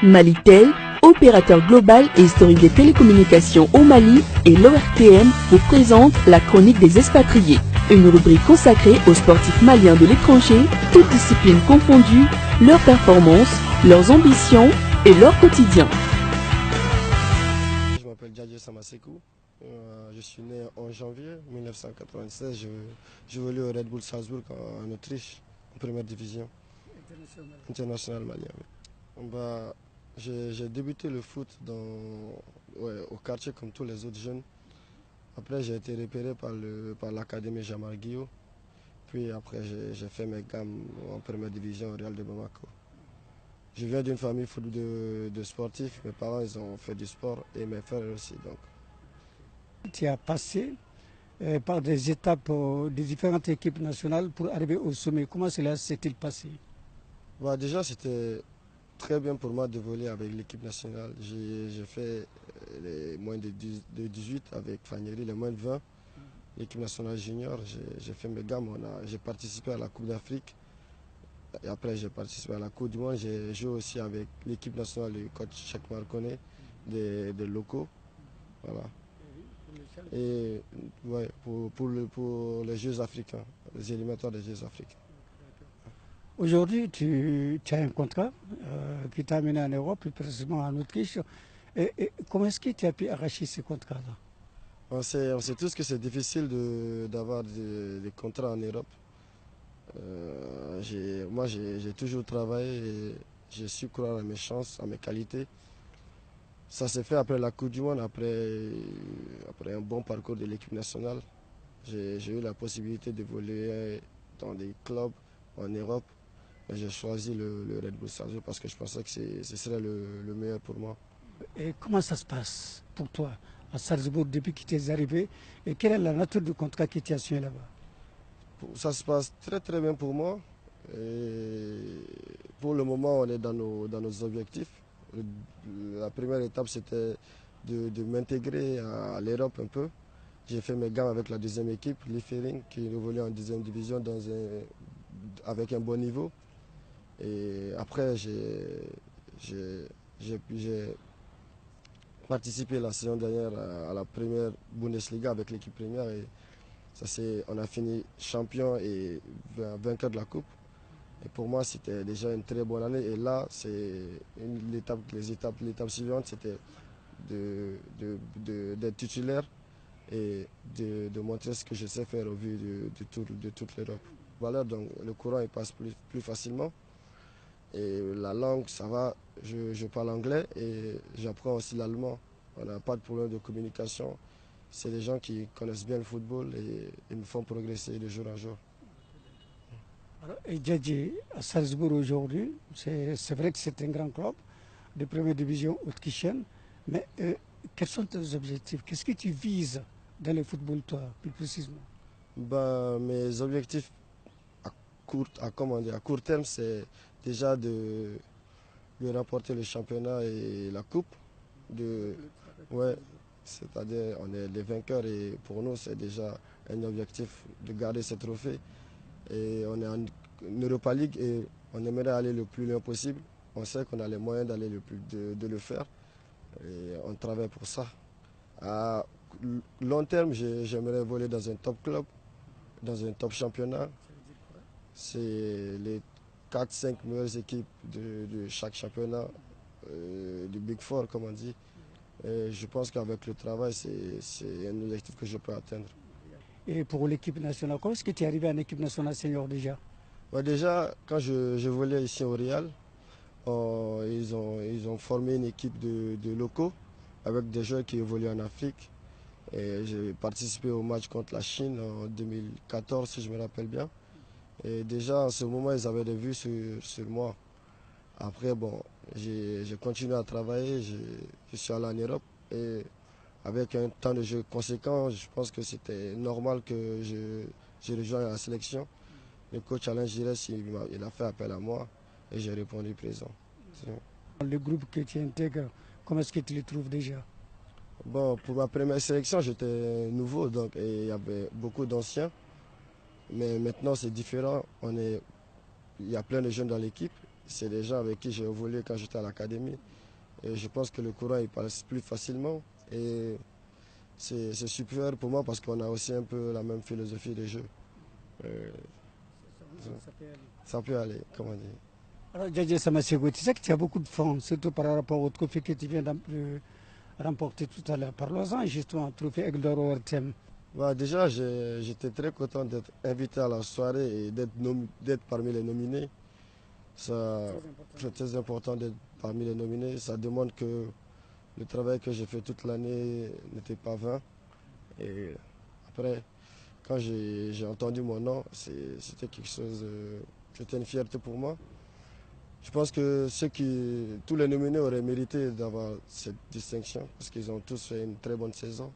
Malitel, opérateur global et historique des télécommunications au Mali, et l'ORTM vous présente la chronique des expatriés, une rubrique consacrée aux sportifs maliens de l'étranger, toutes disciplines confondues, leurs performances, leurs ambitions et leur quotidien. Je m'appelle Djadje Samasekou, je suis né en janvier 1996, je évolue au Red Bull Salzbourg en Autriche, en première division internationale malienne. J'ai débuté le foot au quartier comme tous les autres jeunes. Après j'ai été repéré par l'académie Jamar Guillot. Puis après j'ai fait mes gammes en première division au Real de Bamako. Je viens d'une famille de sportifs. Mes parents ils ont fait du sport et mes frères aussi. Donc. Tu as passé par des étapes des différentes équipes nationales pour arriver au sommet. Comment cela s'est-il passé? Déjà c'était très bien pour moi de voler avec l'équipe nationale. J'ai fait les moins de 18 avec Fanieri, les moins de 20. L'équipe nationale junior, j'ai fait mes gammes. J'ai participé à la Coupe d'Afrique. Et après, j'ai participé à la Coupe du Monde. J'ai joué aussi avec l'équipe nationale du coach Cheikh Marconnet, des locaux. Voilà. Et ouais, pour les Jeux africains, les éliminatoires des Jeux africains. Aujourd'hui, tu as un contrat qui t'a amené en Europe, plus précisément en Autriche. Et comment est-ce que tu as pu arracher ce contrat-là? On sait tous que c'est difficile d'avoir des contrats en Europe. Moi, j'ai toujours travaillé et j'ai su croire à mes chances, à mes qualités. Ça s'est fait après la Coupe du Monde, après un bon parcours de l'équipe nationale. J'ai eu la possibilité d'évoluer dans des clubs en Europe. J'ai choisi le Red Bull Salzbourg parce que je pensais que ce serait le meilleur pour moi. Et comment ça se passe pour toi à Salzbourg depuis que tu es arrivé? Et quelle est la nature du contrat que tu as signé là-bas? Ça se passe très bien pour moi. Et pour le moment, on est dans nos objectifs. La première étape, c'était de m'intégrer à l'Europe un peu. J'ai fait mes gammes avec la deuxième équipe, l'Ifering, qui évolue en deuxième division avec un bon niveau. Et après, j'ai participé la saison dernière à la première Bundesliga avec l'équipe première. Et on a fini champion et vainqueur de la coupe. Et pour moi, c'était déjà une très bonne année. Et là, l'étape suivante, c'était d'être titulaire et de montrer ce que je sais faire au vu de toute l'Europe. Voilà, donc le courant il passe plus facilement. Et la langue, ça va. Je parle anglais et j'apprends aussi l'allemand. On n'a pas de problème de communication. C'est des gens qui connaissent bien le football et ils me font progresser de jour en jour. Et Djadje, à Salzbourg aujourd'hui, c'est vrai que c'est un grand club de première division autrichienne, mais quels sont tes objectifs? Qu'est-ce que tu vises dans le football, toi, plus précisément? Mes objectifs à court terme, c'est déjà de remporter le championnat et la coupe. Ouais, c'est-à-dire on est les vainqueurs et pour nous c'est déjà un objectif de garder ce trophée. Et on est en Europa League et on aimerait aller le plus loin possible. On sait qu'on a les moyens d'aller de le faire et on travaille pour ça. À long terme, j'aimerais voler dans un top club, dans un top championnat. C'est les 4-5 meilleures équipes de chaque championnat, du Big Four comme on dit. Et je pense qu'avec le travail, c'est un objectif que je peux atteindre. Et pour l'équipe nationale, comment est-ce que tu es arrivé en équipe nationale senior déjà? Déjà, quand je volais ici au Real, ils ont formé une équipe de locaux avec des joueurs qui évoluent en Afrique. Et j'ai participé au match contre la Chine en 2014, si je me rappelle bien. Et déjà, en ce moment, ils avaient des vues sur moi. Après, bon, j'ai continué à travailler, je suis allé en Europe. Et avec un temps de jeu conséquent, je pense que c'était normal que je rejoigne la sélection. Le coach Alain Giresse, il a fait appel à moi et j'ai répondu présent. Le groupe que tu intègres, comment est-ce que tu le trouves déjà? Bon, pour ma première sélection, j'étais nouveau, donc et il y avait beaucoup d'anciens. Mais maintenant, c'est différent. Il y a plein de jeunes dans l'équipe. c'est des gens avec qui j'ai évolué quand j'étais à l'académie. Et je pense que le courant il passe plus facilement. Et c'est super pour moi parce qu'on a aussi un peu la même philosophie de jeu. Ça peut aller, comment dire. Alors, Djadja Samassego, tu sais que tu as beaucoup de fans, surtout par rapport au trophée que tu viens de remporter tout à l'heure. Parlons-en justement, un trophée Aigle d'Or au RTM. Bah, déjà, j'étais très content d'être invité à la soirée et d'être parmi les nominés. C'est très important d'être parmi les nominés. Ça demande que le travail que j'ai fait toute l'année n'était pas vain. Et après, quand j'ai entendu mon nom, c'était quelque chose, c'était une fierté pour moi. Je pense que tous les nominés auraient mérité d'avoir cette distinction parce qu'ils ont tous fait une très bonne saison.